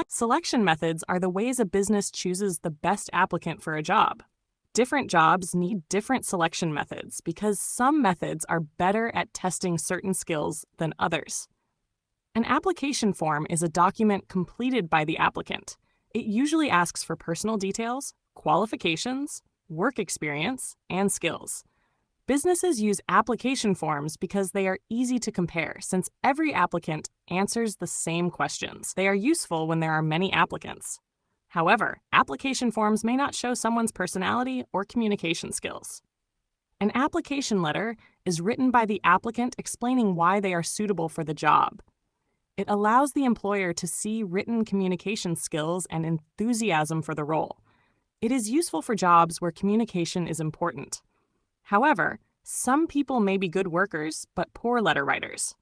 Selection methods are the ways a business chooses the best applicant for a job. Different jobs need different selection methods because some methods are better at testing certain skills than others. An application form is a document completed by the applicant. It usually asks for personal details, qualifications, work experience, and skills. Businesses use application forms because they are easy to compare since every applicant answers the same questions. They are useful when there are many applicants. However, application forms may not show someone's personality or communication skills. An application letter is written by the applicant explaining why they are suitable for the job. It allows the employer to see written communication skills and enthusiasm for the role. It is useful for jobs where communication is important. However, some people may be good workers but poor letter writers.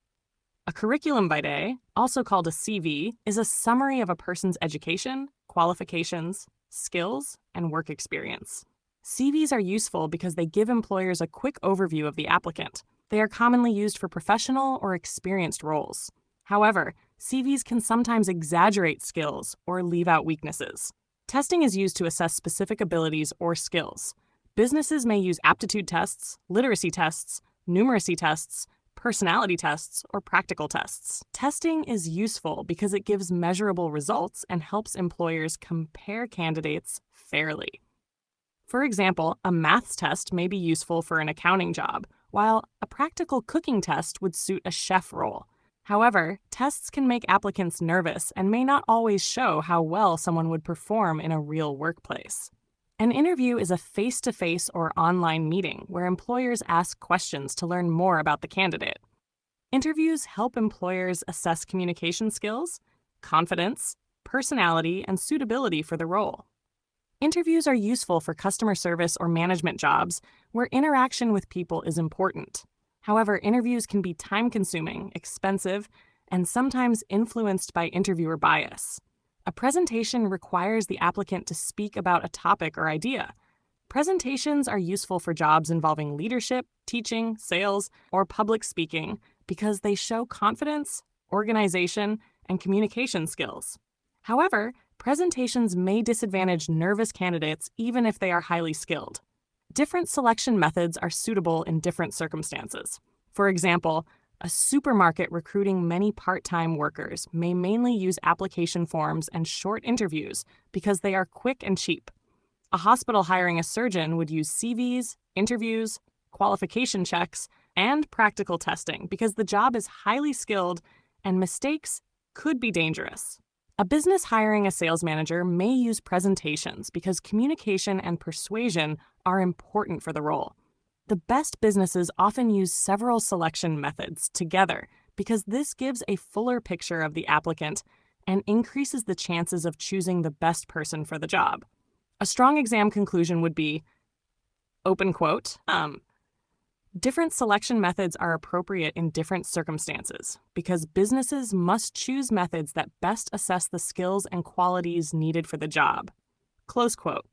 A curriculum vitae, also called a CV, is a summary of a person's education, qualifications, skills, and work experience. CVs are useful because they give employers a quick overview of the applicant. They are commonly used for professional or experienced roles. However, CVs can sometimes exaggerate skills or leave out weaknesses. Testing is used to assess specific abilities or skills. Businesses may use aptitude tests, literacy tests, numeracy tests, personality tests, or practical tests. Testing is useful because it gives measurable results and helps employers compare candidates fairly. For example, a maths test may be useful for an accounting job, while a practical cooking test would suit a chef role. However, tests can make applicants nervous and may not always show how well someone would perform in a real workplace. An interview is a face-to-face or online meeting where employers ask questions to learn more about the candidate. Interviews help employers assess communication skills, confidence, personality, and suitability for the role. Interviews are useful for customer service or management jobs where interaction with people is important. However, interviews can be time-consuming, expensive, and sometimes influenced by interviewer bias. A presentation requires the applicant to speak about a topic or idea. Presentations are useful for jobs involving leadership, teaching, sales, or public speaking because they show confidence, organization, and communication skills. However, presentations may disadvantage nervous candidates even if they are highly skilled. Different selection methods are suitable in different circumstances. For example, a supermarket recruiting many part-time workers may mainly use application forms and short interviews because they are quick and cheap. A hospital hiring a surgeon would use CVs, interviews, qualification checks, and practical testing because the job is highly skilled and mistakes could be dangerous. A business hiring a sales manager may use presentations because communication and persuasion are important for the role. The best businesses often use several selection methods together because this gives a fuller picture of the applicant and increases the chances of choosing the best person for the job. A strong exam conclusion would be, open quote, different selection methods are appropriate in different circumstances because businesses must choose methods that best assess the skills and qualities needed for the job. Close quote.